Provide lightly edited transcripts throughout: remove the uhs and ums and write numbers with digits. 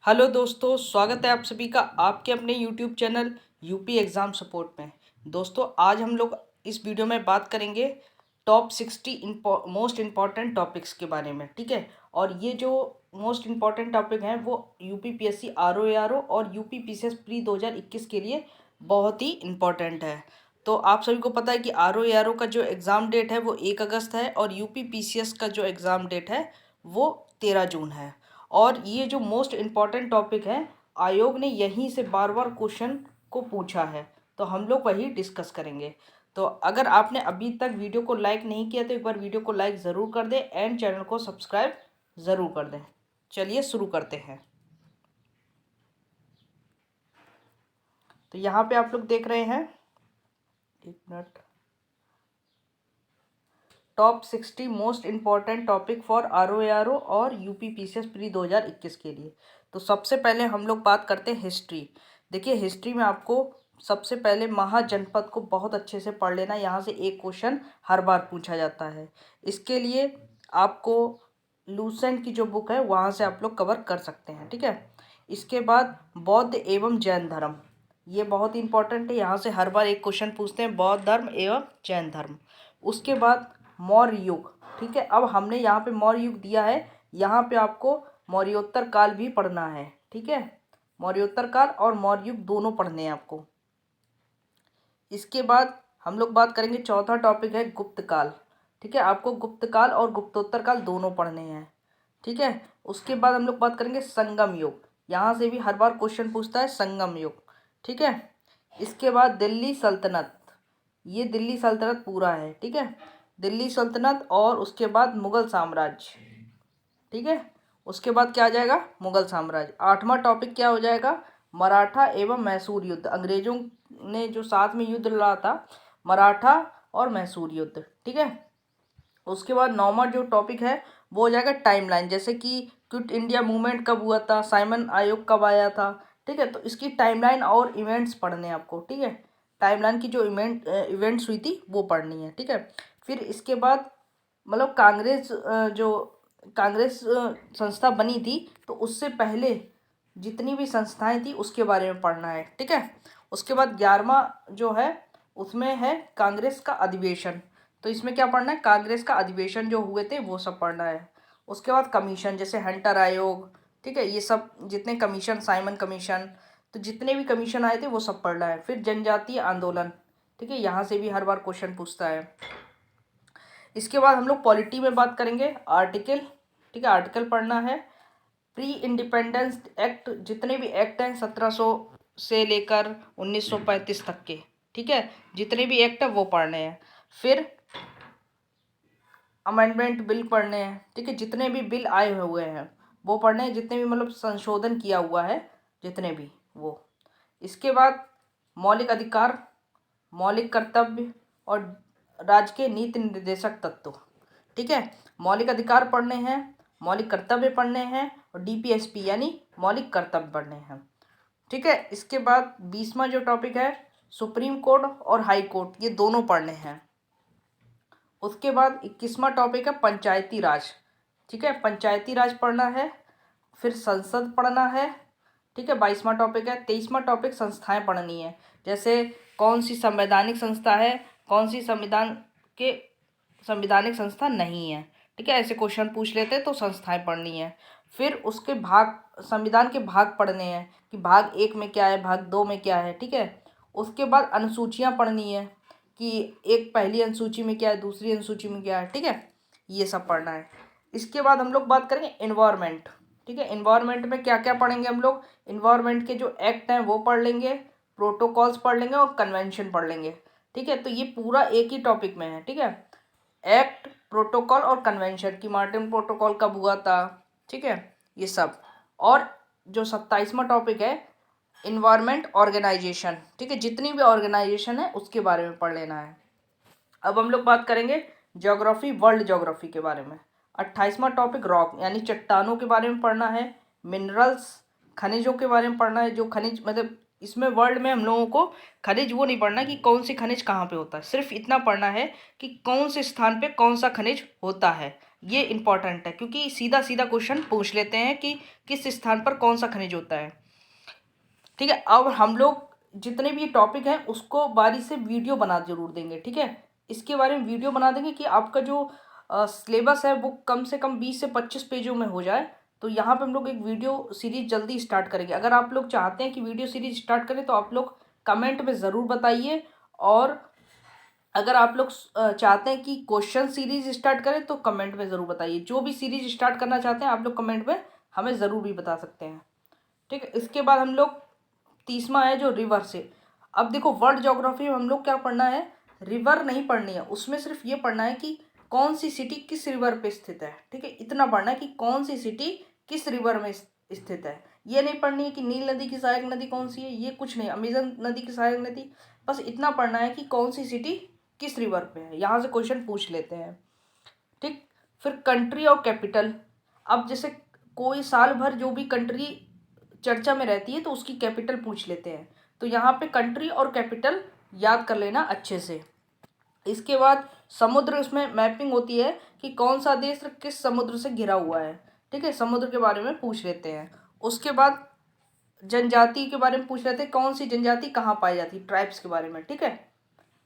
Hello दोस्तों, स्वागत है आप सभी का आपके अपने YouTube channel UP exam support में। दोस्तों, आज हम लोग इस वीडियो में बात करेंगे टॉप 60 मोस्ट इम्पॉर्टेंट टॉपिक्स के बारे में, ठीक है। और ये जो मोस्ट इम्पॉर्टेंट टॉपिक हैं वो यूपी पीएससी आरओ और यूपी पीसीएस प्री 2021 के लिए बहुत ही इम्पॉर्टेंट है। तो आप सभी को पता है कि आरओ का जो एग्ज़ाम डेट है वो 1 अगस्त है और यूपी पीसीएस का जो एग्ज़ाम डेट है वो 13 जून है। और ये जो मोस्ट इम्पॉर्टेंट टॉपिक है, आयोग ने यहीं से बार बार क्वेश्चन को पूछा है, तो हम लोग वही डिस्कस करेंगे। तो अगर आपने अभी तक वीडियो को लाइक नहीं किया तो एक बार वीडियो को लाइक ज़रूर कर दें एंड चैनल को सब्सक्राइब ज़रूर कर दें। चलिए शुरू करते हैं। तो यहाँ पे आप लोग देख रहे हैं, एक minute, top 60 most important topic for RO और यूपी पीसीएस प्री 2021 के लिए। तो सबसे पहले हम लोग बात करते हैं हिस्ट्री। देखिए, हिस्ट्री में आपको सबसे पहले महाजनपद को बहुत अच्छे से पढ़ लेना। यहाँ से एक क्वेश्चन हर बार पूछा जाता है। इसके लिए आपको लूसेंट की जो बुक है वहाँ से आप लोग कवर कर सकते हैं, ठीक है। इसके बाद बौद्ध एवं जैन धर्म, ये बहुत इंपॉर्टेंट है। यहाँ से हर बार एक क्वेश्चन पूछते हैं, बौद्ध धर्म एवं जैन धर्म। उसके बाद मौर्य युग, ठीक है। अब हमने यहाँ पे मौर्य युग दिया है, यहाँ पे आपको मौर्योत्तर काल भी पढ़ना है, ठीक है। मौर्योत्तर काल और मौर्य युग दोनों पढ़ने हैं आपको। इसके बाद हम लोग बात करेंगे, चौथा टॉपिक है गुप्त काल, ठीक है। आपको गुप्त काल और गुप्तोत्तर काल दोनों पढ़ने हैं, ठीक है। उसके बाद हम लोग बात करेंगे संगम युग, यहाँ से भी हर बार क्वेश्चन पूछता है संगम युग, ठीक है। इसके बाद दिल्ली सल्तनत, ये दिल्ली सल्तनत पूरा है, ठीक है। दिल्ली सल्तनत और उसके बाद मुगल साम्राज्य, ठीक है। उसके बाद क्या आ जाएगा, मुगल साम्राज्य। आठवां टॉपिक क्या हो जाएगा, मराठा एवं मैसूर युद्ध। अंग्रेजों ने जो साथ में युद्ध लड़ा था, मराठा और मैसूर युद्ध, ठीक है। उसके बाद नौवां जो टॉपिक है वो हो जाएगा टाइमलाइन, जैसे कि क्विट इंडिया मूवमेंट कब हुआ था, साइमन आयोग कब आया था, ठीक है। तो इसकी टाइमलाइन और इवेंट्स पढ़ने हैं आपको, ठीक है। टाइमलाइन की जो इवेंट्स हुई थी वो पढ़नी है, ठीक है। फिर इसके बाद मतलब जो कांग्रेस संस्था बनी थी, तो उससे पहले जितनी भी संस्थाएं थी उसके बारे में पढ़ना है, ठीक है। उसके बाद 11वां जो है उसमें है कांग्रेस का अधिवेशन। तो इसमें क्या पढ़ना है, कांग्रेस का अधिवेशन जो हुए थे वो सब पढ़ना है। उसके बाद कमीशन, जैसे हंटर आयोग, ठीक है, ये सब जितने कमीशन, साइमन कमीशन, तो जितने भी कमीशन आए थे वो सब पढ़ना है। फिर जनजातीय आंदोलन, ठीक है, यहाँ से भी हर बार क्वेश्चन पूछता है। इसके बाद हम लोग पॉलिटी में बात करेंगे, आर्टिकल, ठीक है, आर्टिकल पढ़ना है। प्री इंडिपेंडेंस एक्ट, जितने भी एक्ट हैं 1700 से लेकर 1935 तक के, ठीक है, जितने भी एक्ट हैं वो पढ़ने हैं। फिर अमेंडमेंट बिल पढ़ने हैं, ठीक है, जितने भी बिल आए हुए हैं वो पढ़ने हैं, जितने भी मतलब संशोधन किया हुआ है जितने भी वो। इसके बाद मौलिक अधिकार, मौलिक कर्तव्य और राज्य के नीति निर्देशक तत्व, ठीक है। मौलिक अधिकार पढ़ने हैं, मौलिक कर्तव्य पढ़ने हैं और डीपीएसपी यानी मौलिक कर्तव्य पढ़ने हैं, ठीक है। इसके बाद 20वां जो टॉपिक है सुप्रीम कोर्ट और हाई कोर्ट, ये दोनों पढ़ने हैं। उसके बाद 21वां टॉपिक है पंचायती राज, ठीक है, पंचायती राज पढ़ना है। फिर संसद पढ़ना है, ठीक है, 22वां टॉपिक है। 23वां टॉपिक संस्थाएं पढ़नी है, जैसे कौन सी संवैधानिक संस्था है, कौन सी के संवैधानिक संस्था नहीं है, ठीक है, ऐसे क्वेश्चन पूछ लेते हैं तो संस्थाएं पढ़नी है। फिर उसके भाग, संविधान के भाग पढ़ने हैं कि भाग 1 में क्या है, भाग 2 में क्या है, ठीक है। उसके बाद अनुसूचियाँ पढ़नी है कि एक पहली अनुसूची में क्या है, दूसरी अनुसूची में क्या है, ठीक है, ये सब पढ़ना है। इसके बाद हम लोग बात करेंगे इन्वायरमेंट, ठीक है। इन्वायरमेंट में क्या क्या पढ़ेंगे हम लोग, इन्वायरमेंट के जो एक्ट हैं वो पढ़ लेंगे, प्रोटोकॉल्स पढ़ लेंगे और कन्वेंशन पढ़ लेंगे, ठीक है। तो ये पूरा एक ही टॉपिक में है, ठीक है। एक्ट, प्रोटोकॉल और कन्वेंशन की मार्टिन प्रोटोकॉल कब हुआ था, ठीक है, ये सब। और जो 27वां टॉपिक है इन्वायरमेंट ऑर्गेनाइजेशन, ठीक है, जितनी भी ऑर्गेनाइजेशन है उसके बारे में पढ़ लेना है। अब हम लोग बात करेंगे ज्योग्राफी, वर्ल्ड ज्योग्राफी के बारे में। 28वां टॉपिक रॉक यानी चट्टानों के बारे में पढ़ना है। मिनरल्स, खनिजों के बारे में पढ़ना है, जो खनिज मतलब इसमें वर्ल्ड में हम लोगों को खनिज वो नहीं पढ़ना कि कौन सी खनिज कहाँ पे होता है, सिर्फ इतना पढ़ना है कि कौन से स्थान पे कौन सा खनिज होता है, ये इंपॉर्टेंट है क्योंकि सीधा सीधा क्वेश्चन पूछ लेते हैं कि किस स्थान पर कौन सा खनिज होता है। ठीक है, अब हम लोग जितने भी टॉपिक हैं उसको बारी से वीडियो बना जरूर देंगे। ठीक है, इसके बारे में वीडियो बना देंगे कि आपका जो सिलेबस है वो कम से कम 20 से 25 पेजों में हो जाए। तो यहाँ पे हम लोग एक वीडियो सीरीज जल्दी स्टार्ट करेंगे। अगर आप लोग चाहते हैं कि वीडियो सीरीज स्टार्ट करें तो आप लोग कमेंट में ज़रूर बताइए, और अगर आप लोग चाहते हैं कि क्वेश्चन सीरीज स्टार्ट करें तो कमेंट में ज़रूर बताइए। जो भी सीरीज स्टार्ट करना चाहते हैं आप लोग कमेंट में हमें ज़रूर भी बता सकते हैं। ठीक है, इसके बाद हम लोग 30वां है जो रिवर से। अब देखो वर्ल्ड ज्योग्राफी में हम लोग क्या पढ़ना है, रिवर नहीं पढ़नी है, उसमें सिर्फ ये पढ़ना है कि कौन सी सिटी किस रिवर पे स्थित है। ठीक है, इतना पढ़ना है कि कौन सी सिटी किस रिवर में स्थित है। ये नहीं पढ़नी है कि नील नदी की सहायक नदी कौन सी है, ये कुछ नहीं, अमेजन नदी की सहायक नदी, बस इतना पढ़ना है कि कौन सी सिटी किस रिवर पे है। यहाँ से क्वेश्चन पूछ लेते हैं। ठीक, फिर कंट्री और कैपिटल। अब जैसे कोई साल भर जो भी कंट्री चर्चा में रहती है तो उसकी कैपिटल पूछ लेते हैं, तो यहाँ पे कंट्री और कैपिटल याद कर लेना अच्छे से। इसके बाद समुद्र, उसमें मैपिंग होती है कि कौन सा देश किस समुद्र से घिरा हुआ है। ठीक है, समुद्र के बारे में पूछ लेते हैं। उसके बाद जनजाति के बारे में पूछ लेते हैं, कौन सी जनजाति कहाँ पाई जाती है, ट्राइब्स के बारे में। ठीक है,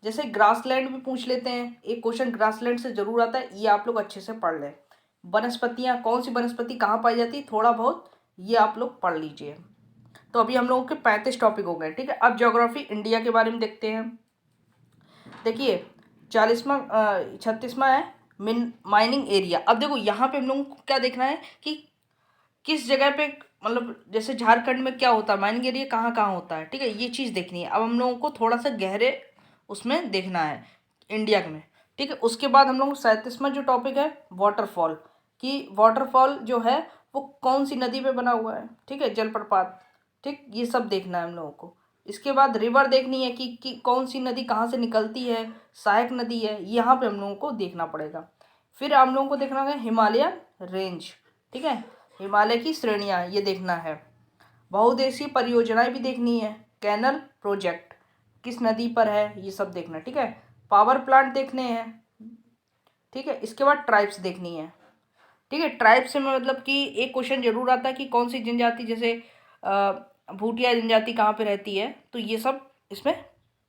जैसे ग्रासलैंड भी पूछ लेते हैं, एक क्वेश्चन ग्रासलैंड से जरूर आता है, ये आप लोग अच्छे से पढ़ लें। वनस्पतियाँ, कौन सी वनस्पति कहाँ पाई जाती है, थोड़ा बहुत ये आप लोग पढ़ लीजिए। तो अभी हम लोगों के 35 टॉपिक हो गए। ठीक है, अब ज्योग्राफी इंडिया के बारे में देखते हैं। देखिए 40वां 36वां है माइनिंग एरिया। अब देखो यहाँ पे हम लोगों को क्या देखना है कि किस जगह पे, मतलब जैसे झारखंड में क्या होता है, माइनिंग एरिया कहाँ कहाँ होता है। ठीक है, ये चीज़ देखनी है। अब हम लोगों को थोड़ा सा गहरे उसमें देखना है इंडिया में। ठीक है, उसके बाद हम लोग 37वां जो टॉपिक है वाटरफॉल, कि वाटरफॉल जो है वो कौन सी नदी पे बना हुआ है। ठीक है, जलप्रपात। ठीक, ये सब देखना है हम लोगों को। इसके बाद रिवर देखनी है कि कौन सी नदी कहाँ से निकलती है, सहायक नदी है, यहाँ पे हम लोगों को देखना पड़ेगा। फिर हम लोगों को देखना है हिमालयन रेंज। ठीक है, हिमालय की श्रेणियाँ ये देखना है। बहुउद्देशीय परियोजनाएं भी देखनी है, कैनल प्रोजेक्ट किस नदी पर है, ये सब देखना। ठीक है, पावर प्लांट देखने हैं। ठीक है, इसके बाद ट्राइब्स देखनी है। ठीक है, ट्राइब्स से मतलब कि एक क्वेश्चन जरूर आता है कि कौन सी जनजाति, जैसे भूटिया जनजाति कहाँ पे रहती है, तो ये सब इसमें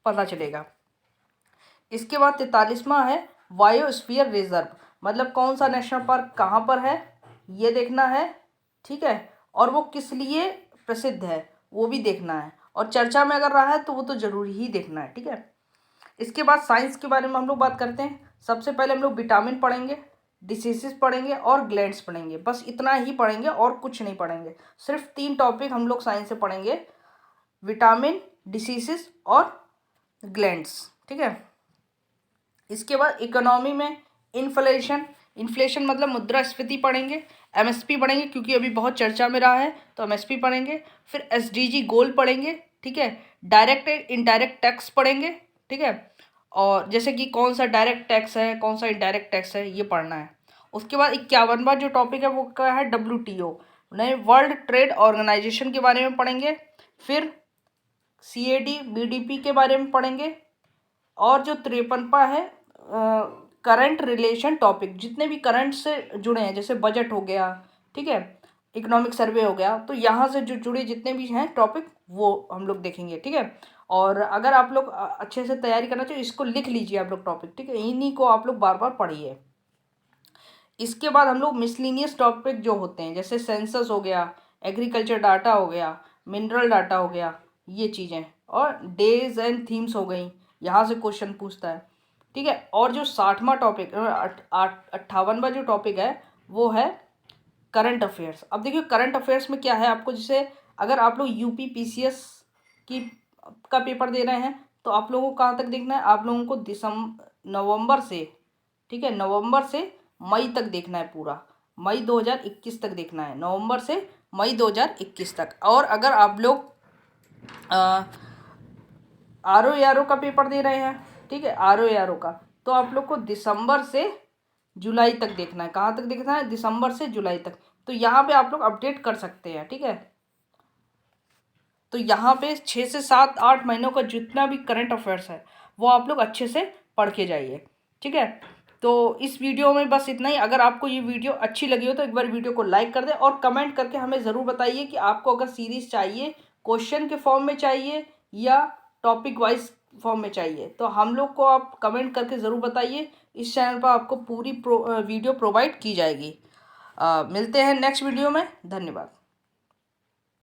पता चलेगा। इसके बाद 43वां है बायोस्फीयर रिजर्व, मतलब कौन सा नेशनल पार्क कहाँ पर है, ये देखना है। ठीक है, और वो किस लिए प्रसिद्ध है वो भी देखना है, और चर्चा में अगर रहा है तो वो तो जरूरी ही देखना है। ठीक है, इसके बाद साइंस के बारे में हम लोग बात करते हैं। सबसे पहले हम लोग विटामिन पढ़ेंगे, डिसीजेस पढ़ेंगे और ग्लैंड्स पढ़ेंगे, बस इतना ही पढ़ेंगे और कुछ नहीं पढ़ेंगे। सिर्फ 3 टॉपिक हम लोग साइंस से पढ़ेंगे, विटामिन, डिसीजेस और ग्लैंड्स। ठीक है, इसके बाद इकोनॉमी में इन्फ्लेशन, इन्फ्लेशन मतलब मुद्रास्फीति पढ़ेंगे। एमएसपी पढ़ेंगे क्योंकि अभी बहुत चर्चा में रहा है, तो एमएसपी पढ़ेंगे। फिर एसडीजी गोल पढ़ेंगे। ठीक है, डायरेक्ट इनडायरेक्ट टैक्स पढ़ेंगे। ठीक है, और जैसे कि कौन सा डायरेक्ट टैक्स है कौन सा इनडायरेक्ट टैक्स है, ये पढ़ना है। उसके बाद 51वां जो टॉपिक है वो क्या है, WTO, नए वर्ल्ड ट्रेड ऑर्गेनाइजेशन के बारे में पढ़ेंगे। फिर CAD BDP के बारे में पढ़ेंगे। और जो 53वां है करंट रिलेशन टॉपिक, जितने भी करंट से जुड़े हैं, जैसे बजट हो गया, ठीक है, इकोनॉमिक सर्वे हो गया, तो यहाँ से जो जुड़े जितने भी हैं टॉपिक वो हम लोग देखेंगे। ठीक है, और अगर आप लोग अच्छे से तैयारी करना चाहिए, इसको लिख लीजिए आप लोग टॉपिक। ठीक है, इन्हीं को आप लोग बार बार पढ़िए। इसके बाद हम लोग मिसलिनियस टॉपिक जो होते हैं, जैसे सेंसस हो गया, एग्रीकल्चर डाटा हो गया, मिनरल डाटा हो गया, ये चीज़ें, और डेज एंड थीम्स हो गई, यहाँ से क्वेश्चन पूछता है। ठीक है, और जो 60वां टॉपिक 58वां जो टॉपिक है वो है करंट अफेयर्स। अब देखिए करंट अफेयर्स में क्या है, आपको जैसे अगर आप लोग UP PCS की का पेपर दे रहे हैं तो आप लोगों को कहाँ तक देखना है, आप लोगों को नवंबर से, ठीक है, नवंबर से मई तक देखना है पूरा, मई 2021 तक देखना है, नवंबर से मई 2021 तक। और अगर आप लोग RO का पेपर दे रहे हैं, ठीक है, RO का, तो आप लोग को दिसंबर से जुलाई तक देखना है। कहाँ तक देखना है, दिसंबर से जुलाई तक। तो यहाँ पे आप लोग अपडेट कर सकते हैं। ठीक है, तो यहाँ पे 6 से 7 8 महीनों का जितना भी करंट अफेयर्स है वो आप लोग अच्छे से पढ़ के जाइए। ठीक है, तो इस वीडियो में बस इतना ही। अगर आपको ये वीडियो अच्छी लगी हो तो एक बार वीडियो को लाइक कर दें और कमेंट करके हमें ज़रूर बताइए कि आपको अगर सीरीज़ चाहिए, क्वेश्चन के फॉर्म में चाहिए या टॉपिक वाइज फॉर्म में चाहिए, तो हम लोग को आप कमेंट करके ज़रूर बताइए। इस चैनल पर आपको पूरी वीडियो प्रोवाइड की जाएगी। मिलते हैं नेक्स्ट वीडियो में। धन्यवाद।